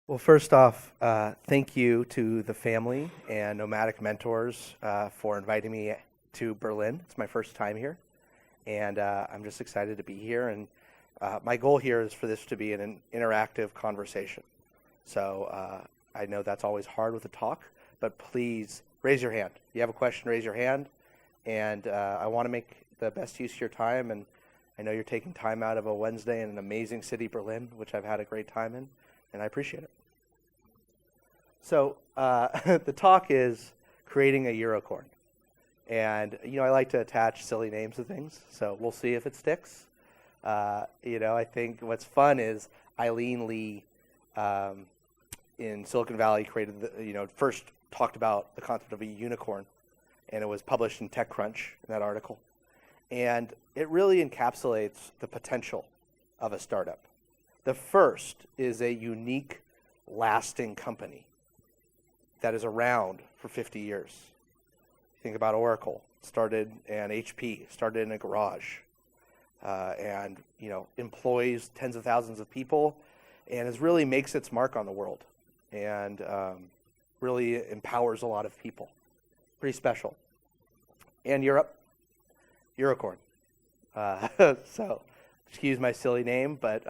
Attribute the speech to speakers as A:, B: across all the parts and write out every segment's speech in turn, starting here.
A: Well, first off, thank you to the family and Nomadic Mentors for inviting me to Berlin. It's my first time here, and I'm just excited to be here. And my goal here is for this to be an interactive conversation. So I know that's always hard with a talk, but please raise your hand. If you have a question, raise your hand. And I want to make the best use of your time. And I know you're taking time out of a Wednesday in an amazing city, Berlin, which I've had a great time in, and I appreciate it. So the talk is creating a Eurocorn. And, I like to attach silly names to things, so we'll see if it sticks. I think what's fun is Eileen Lee in Silicon Valley created, first talked about the concept of a unicorn, and it was published in TechCrunch in that article. And it really encapsulates the potential of a startup. The first is a unique, lasting company that is around for 50 years. Think about Oracle, and HP, started in a garage, and employs tens of thousands of people, and really makes its mark on the world, and really empowers a lot of people. Pretty special. And Europe, Eurocorn. So, excuse my silly name, but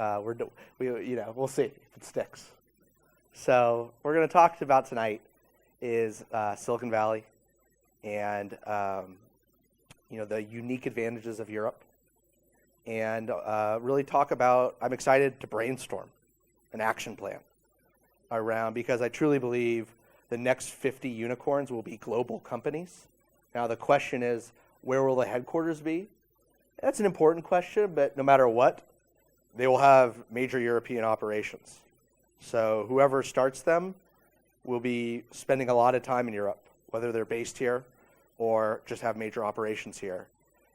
A: we'll see if it sticks. So, we're going to talk about tonight is Silicon Valley, and the unique advantages of Europe, and really talk about. I'm excited to brainstorm an action plan around, because I truly believe the next 50 unicorns will be global companies. Now the question is, where will the headquarters be? That's an important question, but no matter what, they will have major European operations. So whoever starts them will be spending a lot of time in Europe, whether they're based here or just have major operations here.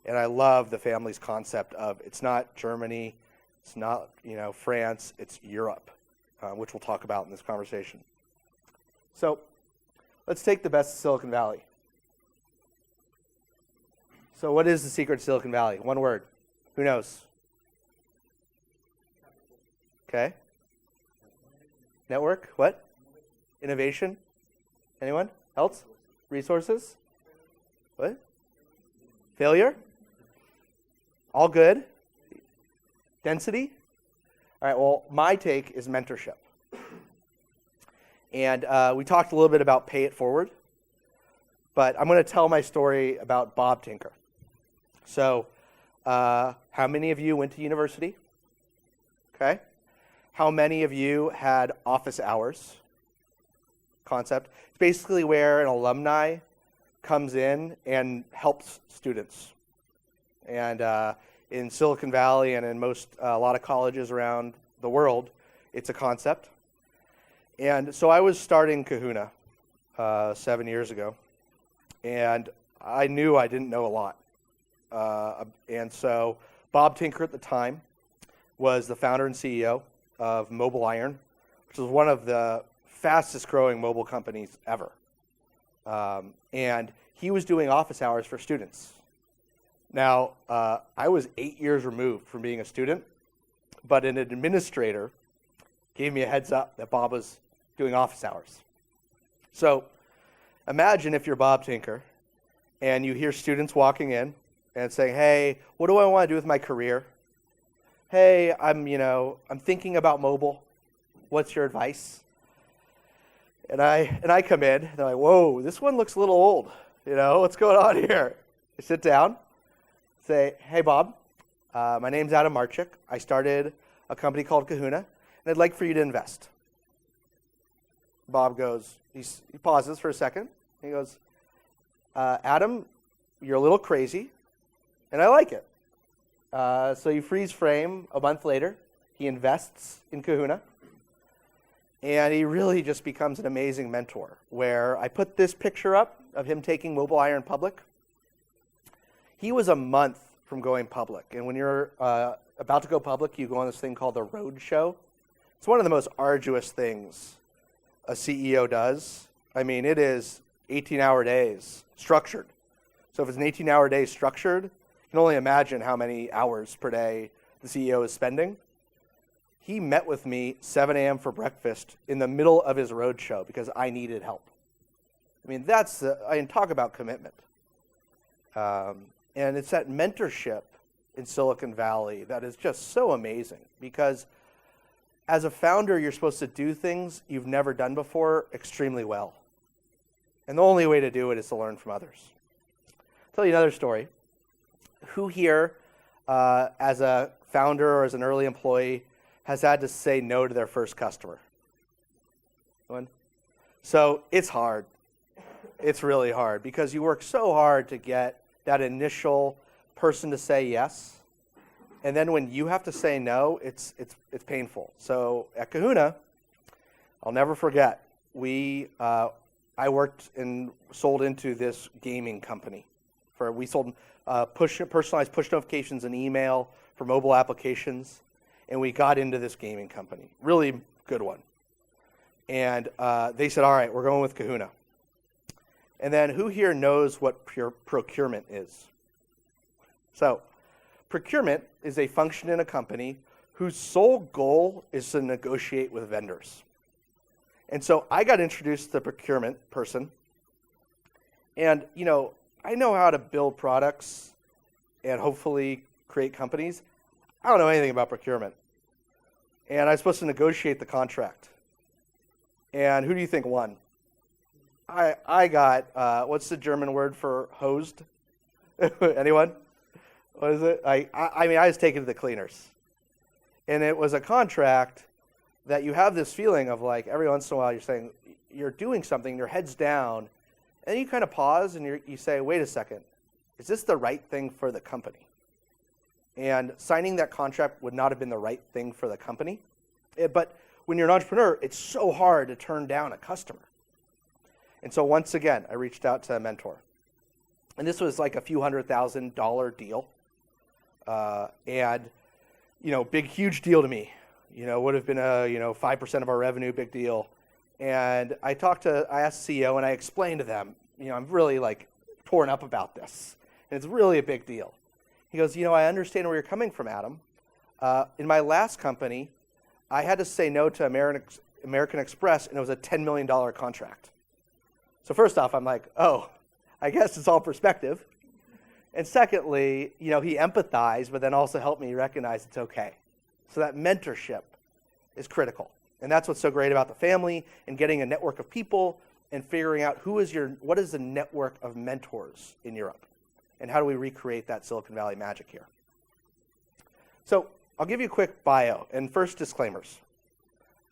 A: And I love the family's concept of, it's not Germany, it's not France, it's Europe, which we'll talk about in this conversation. So let's take the best of Silicon Valley. So what is the secret of Silicon Valley? One word. Who knows? Okay. Network. What? Innovation. Anyone else? Resources. What? Failure. All good. Density. All right, well, my take is mentorship. And we talked a little bit about pay it forward, but I'm going to tell my story about Bob Tinker. So how many of you went to university? Okay. How many of you had office hours? Concept. It's basically where an alumni comes in and helps students. And in Silicon Valley and in a lot of colleges around the world, it's a concept. And so I was starting Kahuna 7 years ago, and I knew I didn't know a lot. And so Bob Tinker at the time was the founder and CEO of Mobile Iron, which was one of the fastest growing mobile companies ever. And he was doing office hours for students. Now, I was 8 years removed from being a student, but an administrator gave me a heads up that Bob was doing office hours. So imagine if you're Bob Tinker and you hear students walking in and saying, hey, what do I want to do with my career? Hey, I'm thinking about mobile. What's your advice? And I come in, and they're like, whoa, this one looks a little old. What's going on here? I sit down, say, hey, Bob, my name's Adam Marchik. I started a company called Kahuna, and I'd like for you to invest. Bob goes, he pauses for a second. He goes, Adam, you're a little crazy, and I like it. So you freeze frame a month later. He invests in Kahuna, and he really just becomes an amazing mentor, where I put this picture up of him taking Mobile Iron public. He was a month from going public, and when you're about to go public, you go on this thing called the road show. It's one of the most arduous things a CEO does. I mean, it is 18-hour days structured. So if it's an 18-hour day structured, you can only imagine how many hours per day the CEO is spending. he met with me 7 a.m. for breakfast in the middle of his roadshow because I needed help. I mean, I can talk about commitment. And it's that mentorship in Silicon Valley that is just so amazing, because as a founder, you're supposed to do things you've never done before extremely well. And the only way to do it is to learn from others. I'll tell you another story. Who here, as a founder or as an early employee, has had to say no to their first customer? Anyone? So it's hard. It's really hard because you work so hard to get that initial person to say yes. And then when you have to say no, it's painful. So at Kahuna, I'll never forget, I worked and sold into this gaming company. We sold personalized push notifications and email for mobile applications, and we got into this gaming company. Really good one. And they said, all right, we're going with Kahuna. And then who here knows what procurement is? So procurement is a function in a company whose sole goal is to negotiate with vendors. And so I got introduced to the procurement person. And, I know how to build products and hopefully create companies. I don't know anything about procurement. And I was supposed to negotiate the contract. And who do you think won? I got, what's the German word for hosed? Anyone? What is it? I was taken to the cleaners. And it was a contract that you have this feeling of, like, every once in a while you're doing something, your head's down, and then you kind of pause and you say, wait a second, is this the right thing for the company? And signing that contract would not have been the right thing for the company. But when you're an entrepreneur, it's so hard to turn down a customer. And so once again, I reached out to a mentor. And this was like a few $100,000 deal. And, big, huge deal to me. Would have been 5% of our revenue, big deal. And I asked the CEO and I explained to them, I'm really torn up about this. And it's really a big deal. He goes, I understand where you're coming from, Adam. In my last company, I had to say no to American Express, and it was a $10 million contract. So first off, I'm like, oh, I guess it's all perspective. And secondly, he empathized, but then also helped me recognize it's okay. So that mentorship is critical. And that's what's so great about the family and getting a network of people and figuring out what is the network of mentors in Europe, and how do we recreate that Silicon Valley magic here. So I'll give you a quick bio, and first disclaimers.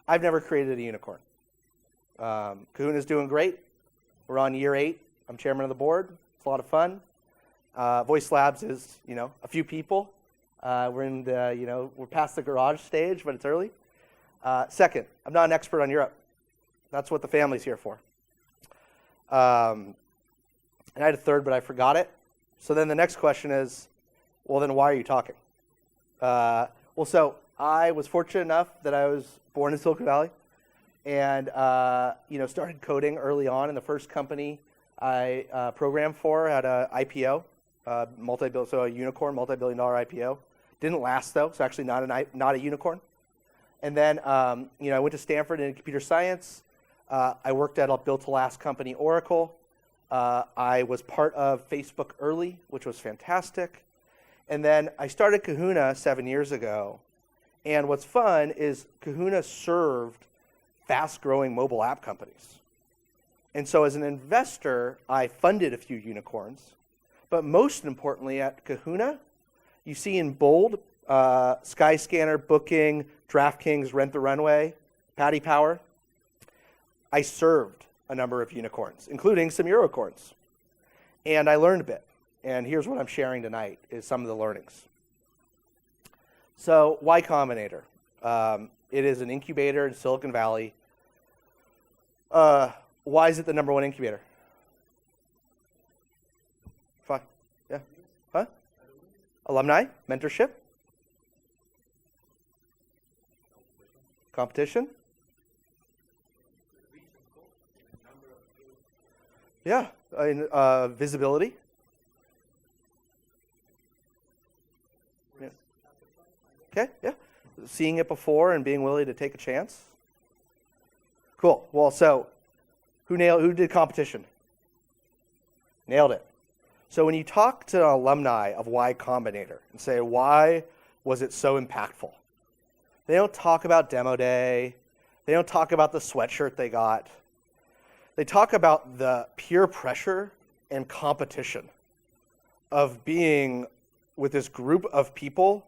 A: I've never created a unicorn. Kahuna's doing great. We're on year 8. I'm chairman of the board. It's a lot of fun. Voice Labs is, a few people. We're in we're past the garage stage, but it's early. Second, I'm not an expert on Europe. That's what the family's here for. And I had a third, but I forgot it. So then the next question is, well, then why are you talking? So I was fortunate enough that I was born in Silicon Valley, and started coding early on. In the first company I programmed for had a IPO, a Eurocorn, multi-billion-dollar IPO. Didn't last though. It's actually not a unicorn. And then I went to Stanford in computer science. I worked at a built-to-last company, Oracle. I was part of Facebook early, which was fantastic. And then I started Kahuna 7 years ago. And what's fun is Kahuna served fast-growing mobile app companies. And so as an investor, I funded a few unicorns. But most importantly, at Kahuna, you see in bold, Skyscanner, Booking, DraftKings, Rent the Runway, Paddy Power. I served a number of unicorns, including some Eurocorns. And I learned a bit. And here's what I'm sharing tonight is some of the learnings. So Y Combinator. It is an incubator in Silicon Valley. Why is it the number one incubator? Fine. Yeah. Huh? Alumni? Mentorship? Competition? Yeah. Visibility? Yeah. Okay, yeah. seeing it before and being willing to take a chance? Cool. Well, so who did competition? Nailed it. So when you talk to alumni of Y Combinator and say, why was it so impactful? They don't talk about demo day. They don't talk about the sweatshirt they got. They talk about the peer pressure and competition of being with this group of people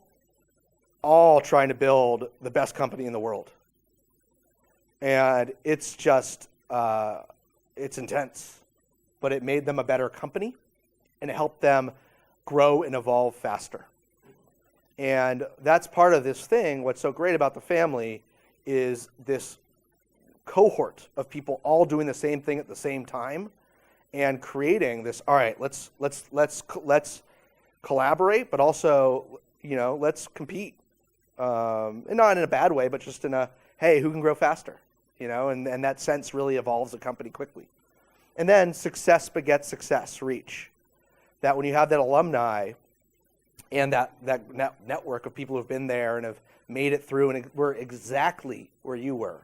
A: all trying to build the best company in the world. And it's just, it's intense. But it made them a better company, and it helped them grow and evolve faster. And that's part of this thing. What's so great about the family is this cohort of people all doing the same thing at the same time and creating this, all right, let's collaborate, but also, let's compete. And not in a bad way, but just in a, hey, who can grow faster? And that sense really evolves a company quickly. And then success begets success, reach. That when you have that alumni and that network of people who've been there and have made it through and were exactly where you were,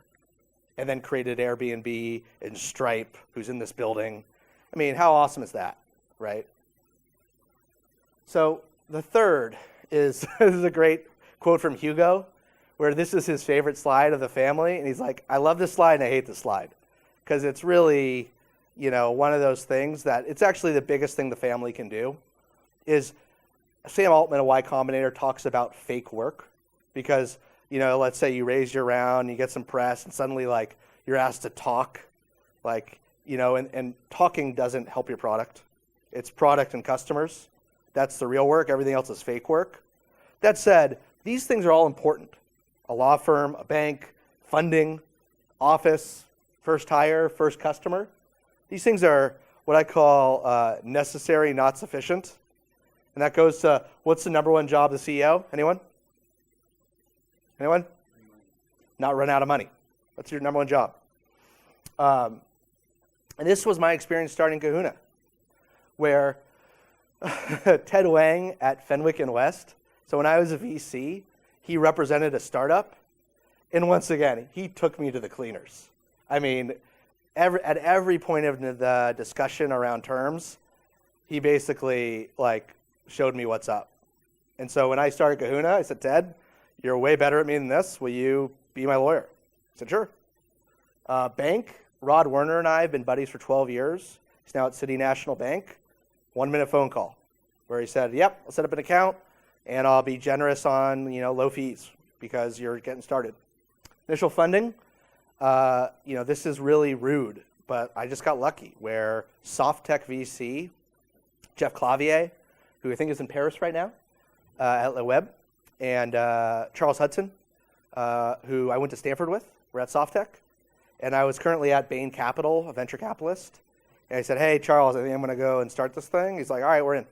A: and then created Airbnb and Stripe, who's in this building. I mean, how awesome is that, right? So the third is, this is a great quote from Hugo, where this is his favorite slide of the family. And he's like, I love this slide and I hate this slide. Because it's really, one of those things that it's actually the biggest thing the family can do is Sam Altman of Y Combinator talks about fake work. Because, let's say you raise your round, you get some press, and suddenly you're asked to talk. And talking doesn't help your product. It's product and customers. That's the real work. Everything else is fake work. That said, these things are all important. A law firm, a bank, funding, office, first hire, first customer. These things are what I call necessary, not sufficient. And that goes to, what's the number one job of the CEO? Anyone? Not run out of money. That's your number one job. And this was my experience starting Kahuna, where Ted Wang at Fenwick and West, so when I was a VC, he represented a startup. And once again, he took me to the cleaners. I mean, at every point of the discussion around terms, he basically showed me what's up. And so when I started Kahuna, I said, Ted, you're way better at me than this. Will you be my lawyer? I said, sure. Bank, Rod Werner and I have been buddies for 12 years. He's now at City National Bank. 1-minute phone call where he said, yep, I'll set up an account and I'll be generous on, low fees because you're getting started. Initial funding, this is really rude, but I just got lucky where SoftTech VC, Jeff Clavier, who I think is in Paris right now at Le Web, and Charles Hudson, who I went to Stanford with, were at SoftTech. And I was currently at Bain Capital, a venture capitalist. And I said, hey, Charles, I think I'm going to go and start this thing. He's like, all right, we're in.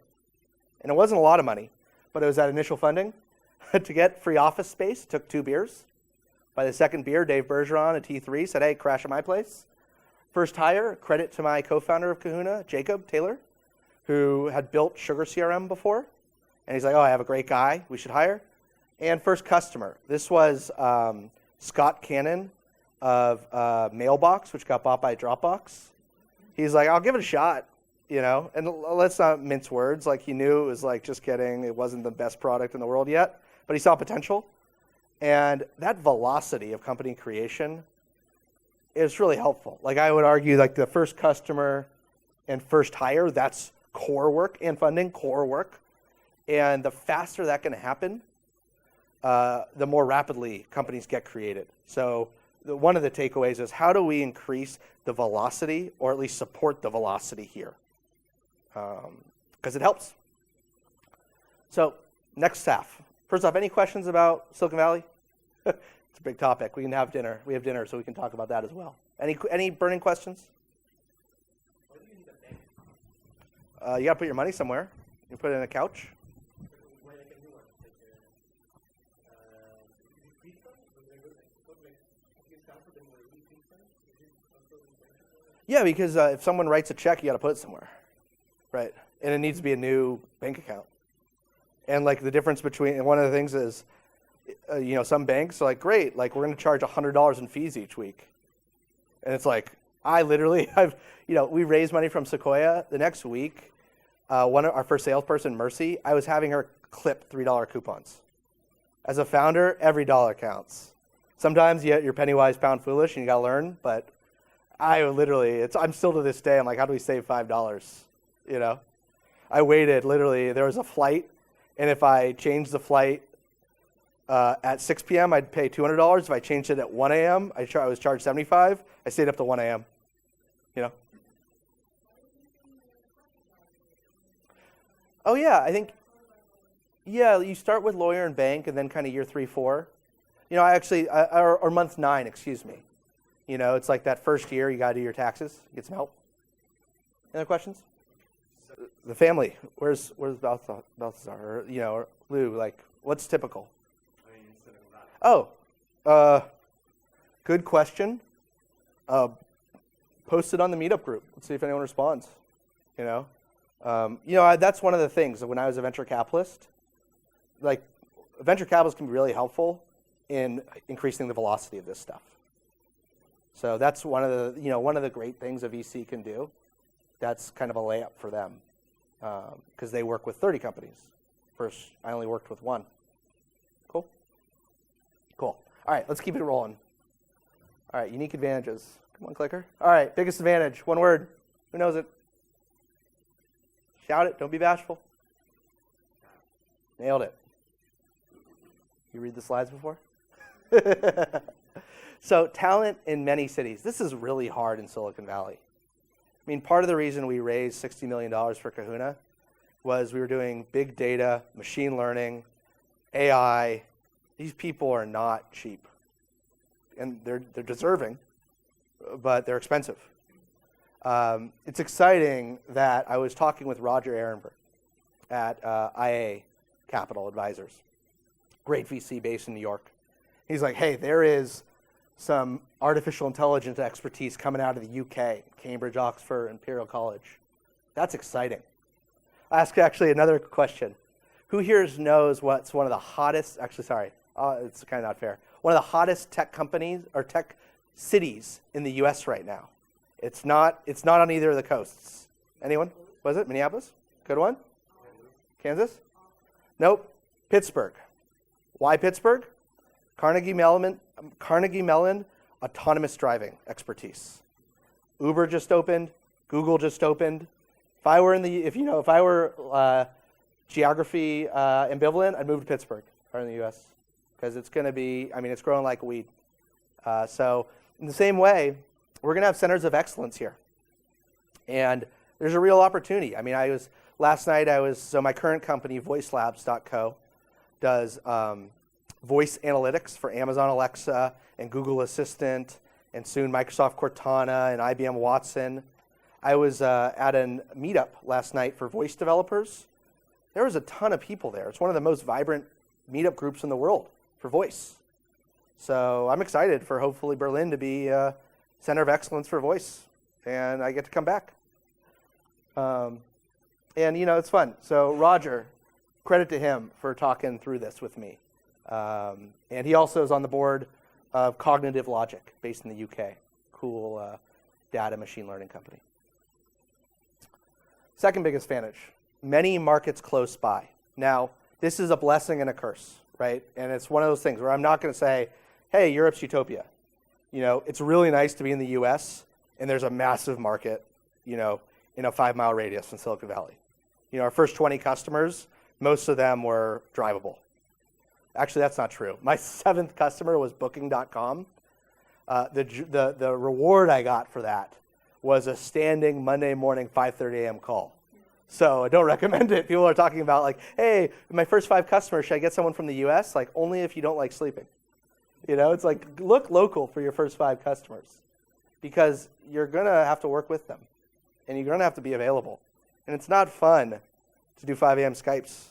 A: And it wasn't a lot of money, but it was that initial funding. To get free office space, it took 2 beers. By the second beer, Dave Bergeron at T3 said, hey, crash at my place. First hire, credit to my co-founder of Kahuna, Jacob Taylor, who had built Sugar CRM before. And he's like, oh, I have a great guy we should hire. And first customer. This was Scott Cannon of Mailbox, which got bought by Dropbox. He's like, I'll give it a shot, and let's not mince words. He knew it was just kidding. It wasn't the best product in the world yet, but he saw potential. And that velocity of company creation is really helpful. I would argue the first customer and first hire, that's core work, and funding, core work. And the faster that can happen, the more rapidly companies get created. So one of the takeaways is how do we increase the velocity or at least support the velocity here? Because it helps. So next staff. First off, any questions about Silicon Valley? It's a big topic. We can have dinner. We have dinner, so we can talk about that as well. Any burning questions?
B: What do you need a bank?
A: You got to put your money somewhere. You put it in a couch.
B: Where they can do one?
A: Yeah, because if someone writes a check, you got to put it somewhere, right? And it needs to be a new bank account. And the difference between, and one of the things is, some banks are like, great, like we're going to charge $100 in fees each week. And it's like, we raised money from Sequoia. The next week, one of our first salesperson, Mercy, I was having her clip $3 coupons. As a founder, every dollar counts. Sometimes you're penny wise, pound foolish, and you got to learn. But I'm still to this day, I'm like, how do we save $5? I waited, literally, there was a flight, and if I changed the flight at 6 p.m., I'd pay $200. If I changed it at 1 a.m., I was charged $75. I stayed up to 1 a.m., Oh, yeah, I think, you start with lawyer and bank, and then kind of year 3, 4. Or month 9, excuse me. It's like that first year, you got to do your taxes, get some help. Any other questions? The family, where's Balthazar, or Lou, like, what's typical? Good question. Post it on the meetup group. Let's see if anyone responds. That's one of the things that when I was a venture capitalist, like venture capitalists can be really helpful in increasing the velocity of this stuff. So that's one of the great things a VC can do. That's kind of a layup for them because they work with 30 companies. First, I only worked with 1. Cool. All right, let's keep it rolling. All right, unique advantages. Come on, clicker. All right, biggest advantage. One word. Who knows it? Shout it. Don't be bashful. Nailed it. You read the slides before? So talent in many cities. This is really hard in Silicon Valley. I mean, part of the reason we raised $60 million for Kahuna was we were doing big data, machine learning, AI. These people are not cheap. And they're deserving, but they're expensive. It's exciting that I was talking with Roger Ehrenberg at IA Capital Advisors, great VC based in New York. He's like, hey, there is some artificial intelligence expertise coming out of the UK, Cambridge, Oxford, Imperial College. That's exciting. I'll ask actually another question. Who here knows what's one of the hottest, it's kind of not fair, one of the hottest tech companies or tech cities in the US right now? It's not on either of the coasts. Anyone? Was it Minneapolis? Good one? Kansas? Nope. Pittsburgh. Why Pittsburgh? Carnegie Mellon autonomous driving expertise. Uber just opened. Google just opened. If I were geography ambivalent, I'd move to Pittsburgh, or in the U.S. because it's going to be. It's growing like a weed. So in the same way, we're going to have centers of excellence here, and there's a real opportunity. My current company, VoiceLabs.co, does voice analytics for Amazon Alexa and Google Assistant, and soon Microsoft Cortana and IBM Watson. I was at a meetup last night for voice developers. There was a ton of people there. It's one of the most vibrant meetup groups in the world for voice. So I'm excited for hopefully Berlin to be a center of excellence for voice, and I get to come back. And it's fun. So Roger, credit to him for talking through this with me. And he also is on the board of Cognitive Logic, based in the UK. Cool data machine learning company. Second biggest advantage, many markets close by. Now, this is a blessing and a curse, right? And it's one of those things where I'm not going to say, hey, Europe's utopia. It's really nice to be in the US, and there's a massive market, in a 5-mile radius in Silicon Valley. Our first 20 customers, most of them were drivable. Actually, that's not true. My 7th customer was Booking.com. The reward I got for that was a standing Monday morning 5:30 a.m. call. So I don't recommend it. People are talking about like, hey, my first 5 customers, should I get someone from the US? Like, only if you don't like sleeping. It's like, look local for your first 5 customers because you're going to have to work with them and you're going to have to be available. And it's not fun to do 5 a.m. Skypes.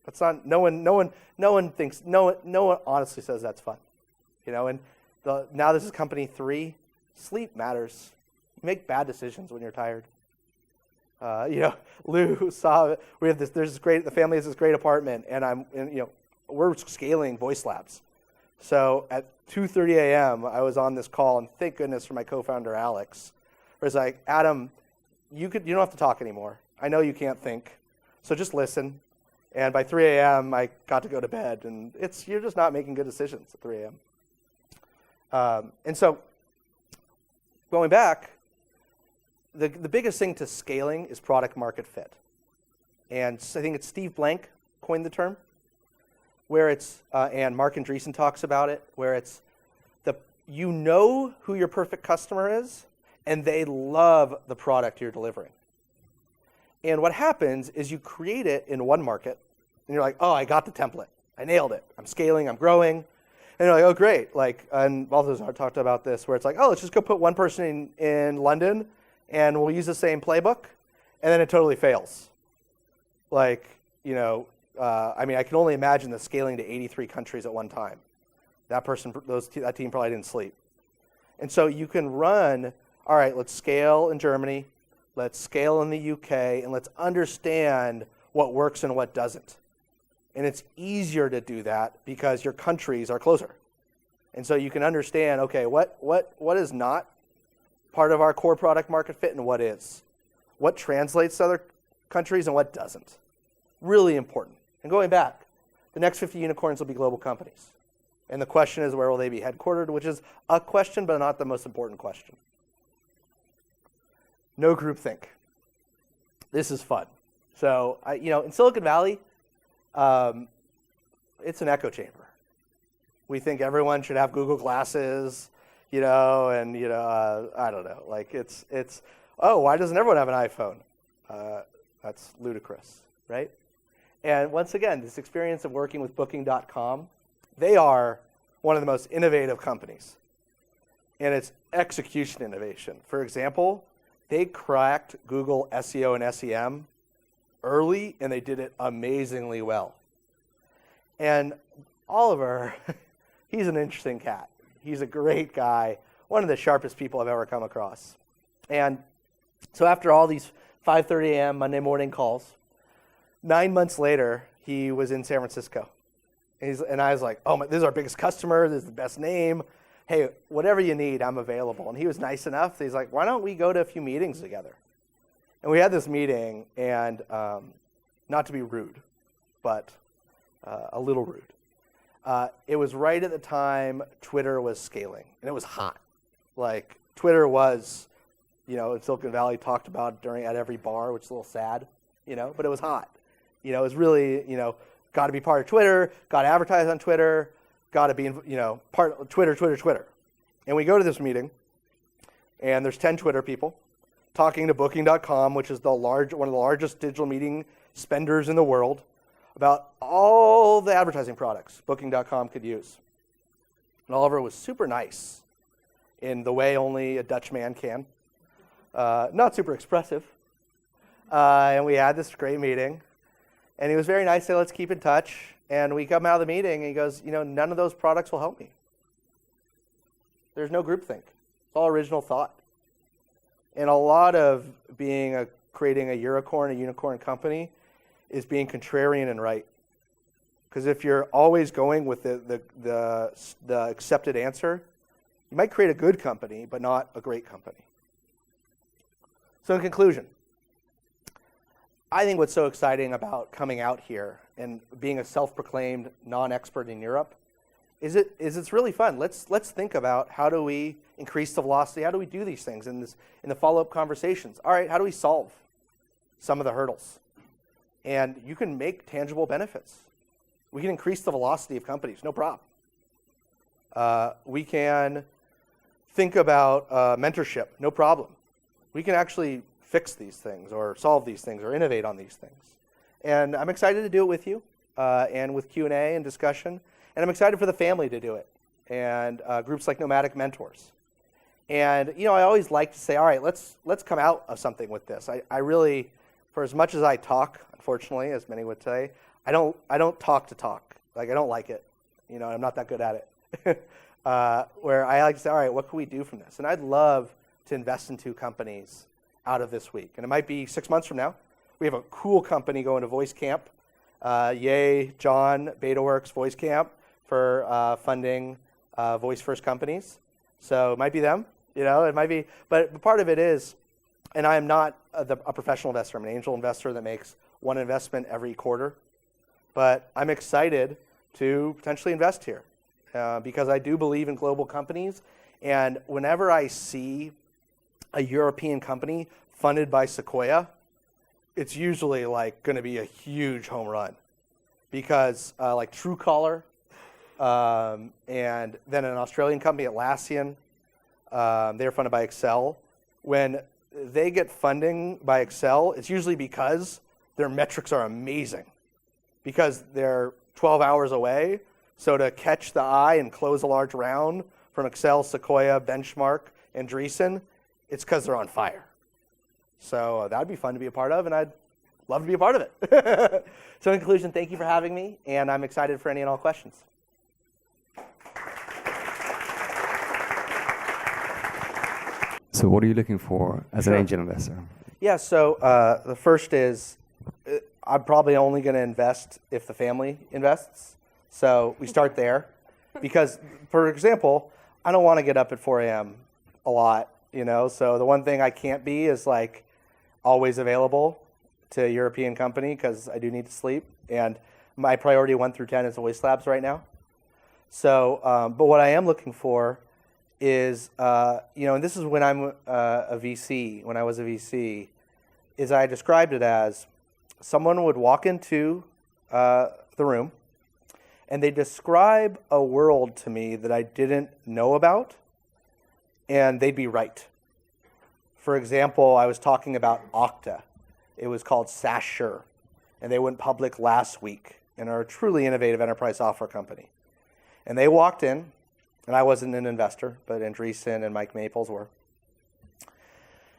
A: That's not, no one honestly says that's fun. And now this is company 3, sleep matters. You make bad decisions when you're tired. Lou saw it. The family has this great apartment, and we're scaling Voice Labs. So at 2:30 a.m., I was on this call, and thank goodness for my co-founder, Alex, where it's like, Adam, you don't have to talk anymore. I know you can't think, so just listen. And by 3 a.m., I got to go to bed, and you're just not making good decisions at 3 a.m. And so going back, the biggest thing to scaling is product market fit. And I think it's Steve Blank coined the term, where it's, and Mark Andreessen talks about it, where it's you know who your perfect customer is, and they love the product you're delivering. And what happens is you create it in one market, and you're like, oh, I got the template. I nailed it. I'm scaling, I'm growing. And you're like, oh, great. And Balthazar talked about this, where it's like, oh, let's just go put one person in London, and we'll use the same playbook, and then it totally fails. I can only imagine the scaling to 83 countries at one time. That team probably didn't sleep. And so you can run, all right, let's scale in Germany, let's scale in the UK, and let's understand what works and what doesn't. And it's easier to do that because your countries are closer. And so you can understand, okay, what is not part of our core product market fit and what is? What translates to other countries and what doesn't? Really important. And going back, the next 50 unicorns will be global companies. And the question is, where will they be headquartered, which is a question, but not the most important question. No groupthink. This is fun. So, in Silicon Valley, it's an echo chamber. We think everyone should have Google Glasses, I don't know. Why doesn't everyone have an iPhone? That's ludicrous, right? And once again, this experience of working with Booking.com, they are one of the most innovative companies. And it's execution innovation. For example, they cracked Google SEO and SEM early, and they did it amazingly well. And Oliver, he's an interesting cat. He's a great guy, one of the sharpest people I've ever come across. And so after all these 5:30 a.m. Monday morning calls, 9 months later, he was in San Francisco. And I was like, oh, this is our biggest customer. This is the best name. Hey, whatever you need, I'm available. And he was nice enough. He's like, why don't we go to a few meetings together? And we had this meeting, and not to be rude, but a little rude. It was right at the time Twitter was scaling, and it was hot. Twitter was, in Silicon Valley, talked about at every bar, which is a little sad, but it was hot. It was really, got to be part of Twitter, got to advertise on Twitter, got to be, part of Twitter. And we go to this meeting, and there's 10 Twitter people talking to Booking.com, which is one of the largest digital meeting spenders in the world, about all the advertising products Booking.com could use. And Oliver was super nice in the way only a Dutch man can. Not super expressive. And we had this great meeting. And he was very nice, said, let's keep in touch. And we come out of the meeting, and he goes, none of those products will help me. There's no groupthink. It's all original thought. And a lot of creating a Eurocorn, a unicorn company, is being contrarian and right. Because if you're always going with the accepted answer, you might create a good company, but not a great company. So in conclusion, I think what's so exciting about coming out here and being a self-proclaimed non-expert in Europe is it's really fun. Let's think about how do we increase the velocity? How do we do these things in the follow-up conversations? All right, how do we solve some of the hurdles? And you can make tangible benefits. We can increase the velocity of companies, no problem. We can think about mentorship, no problem. We can actually fix these things or solve these things or innovate on these things. And I'm excited to do it with you and with Q&A and discussion. And I'm excited for the family to do it and groups like Nomadic Mentors. And, I always like to say, all right, let's come out of something with this. I really, for as much as I talk, unfortunately, as many would say, I don't talk to talk. I don't like it. I'm not that good at it. Where I like to say, all right, what can we do from this? And I'd love to invest into companies out of this week. And it might be 6 months from now. We have a cool company going to Voice Camp. Yay, John, BetaWorks, Voice Camp. for funding voice-first companies. So it might be them, it might be, but part of it is, and I am not a professional investor. I'm an angel investor that makes one investment every quarter. But I'm excited to potentially invest here because I do believe in global companies. And whenever I see a European company funded by Sequoia, it's usually like going to be a huge home run because like Truecaller and then an Australian company, Atlassian, they're funded by Excel. When they get funding by Excel, it's usually because their metrics are amazing because they're 12 hours away. So to catch the eye and close a large round from Excel, Sequoia, Benchmark, and Andreessen, it's because they're on fire. So that would be fun to be a part of, and I'd love to be a part of it. So in conclusion, thank you for having me, and I'm excited for any and all questions.
C: So what are you looking for as an angel investor?
A: Yeah, so the first is I'm probably only going to invest if the family invests. So we start there. Because, for example, I don't want to get up at 4 a.m. a lot, So the one thing I can't be is like always available to a European company because I do need to sleep. And my priority 1 through 10 is voice labs right now. So, but what I am looking for is, and this is when I'm a VC, when I was a VC, is I described it as someone would walk into the room and they describe a world to me that I didn't know about, and they'd be right. For example, I was talking about Okta. It was called SaaSure, and they went public last week and are a truly innovative enterprise software company. And they walked in, and I wasn't an investor, but Andreessen and Mike Maples were.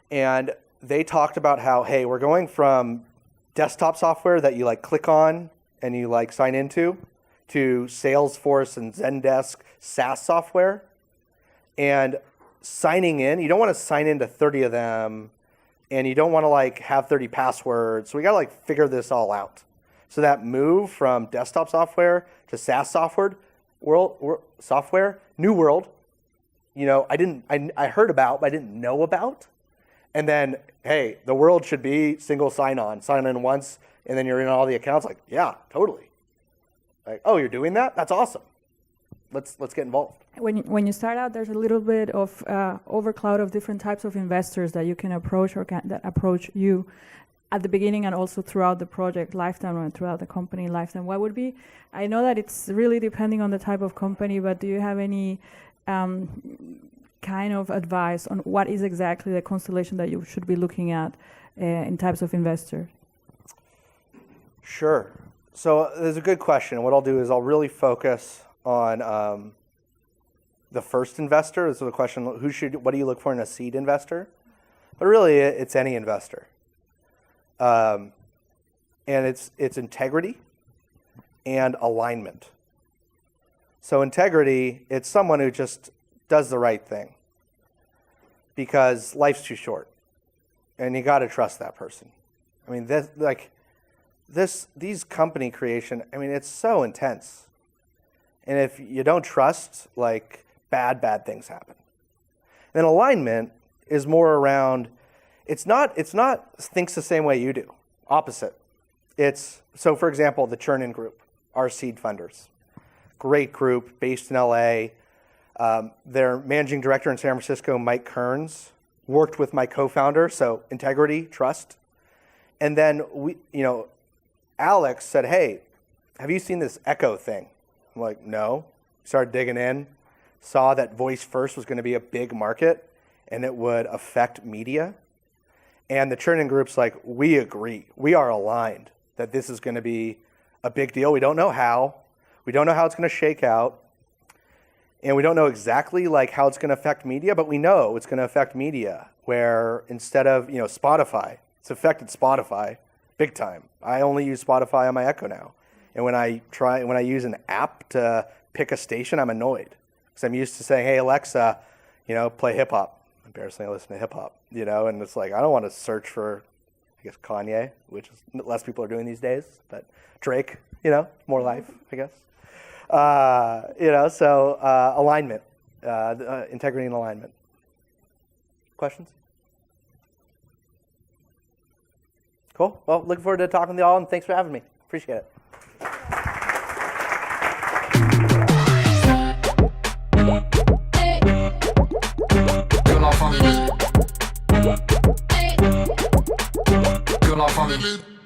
A: And they talked about how, hey, we're going from desktop software that you like click on and you like sign into to Salesforce and Zendesk SaaS software. And signing in, you don't want to sign into 30 of them, and you don't want to like have 30 passwords. So we got to like figure this all out. So that move from desktop software to SaaS software, new world, I heard about, but I didn't know about. And then, hey, the world should be single sign in once, and then you're in all the accounts. Like, yeah, totally. Like, oh, you're doing that? That's awesome. Let's get involved.
D: When you start out, there's a little bit of overcloud of different types of investors that you can approach or that approach you at the beginning and also throughout the project lifetime or throughout the company lifetime. What would be? I know that it's really depending on the type of company, but do you have any kind of advice on what is exactly the constellation that you should be looking at in types of investors?
A: Sure. So there's a good question. What I'll do is I'll really focus on the first investor. This is the question: what do you look for in a seed investor? But really, it's any investor, and it's integrity and alignment. So integrity, it's someone who just does the right thing because life's too short, and you got to trust that person. I mean, these company creation, I mean, it's so intense. And if you don't trust, like bad things happen. Then alignment is more around, it's not thinks the same way you do. Opposite. So for example, the Churnin Group, our seed funders. Great group based in LA. Their managing director in San Francisco, Mike Kearns, worked with my co-founder, so integrity, trust. And then Alex said, hey, have you seen this Echo thing? I'm like, no. Started digging in, saw that voice first was going to be a big market and it would affect media. And the Churnin Group's like, we agree. We are aligned that this is going to be a big deal. We don't know how. We don't know how it's going to shake out. And we don't know exactly like how it's going to affect media, but we know it's going to affect media where instead of, Spotify, it's affected Spotify big time. I only use Spotify on my Echo now. And when I use an app to pick a station, I'm annoyed because I'm used to saying, hey, Alexa, play hip hop. Embarrassingly, I listen to hip hop, and it's like, I don't want to search for, I guess, Kanye, which is less people are doing these days, but Drake, more life, I guess. So alignment, integrity and alignment. Questions? Cool. Well, looking forward to talking to you all, and thanks for having me. Appreciate it.
E: Que la famille.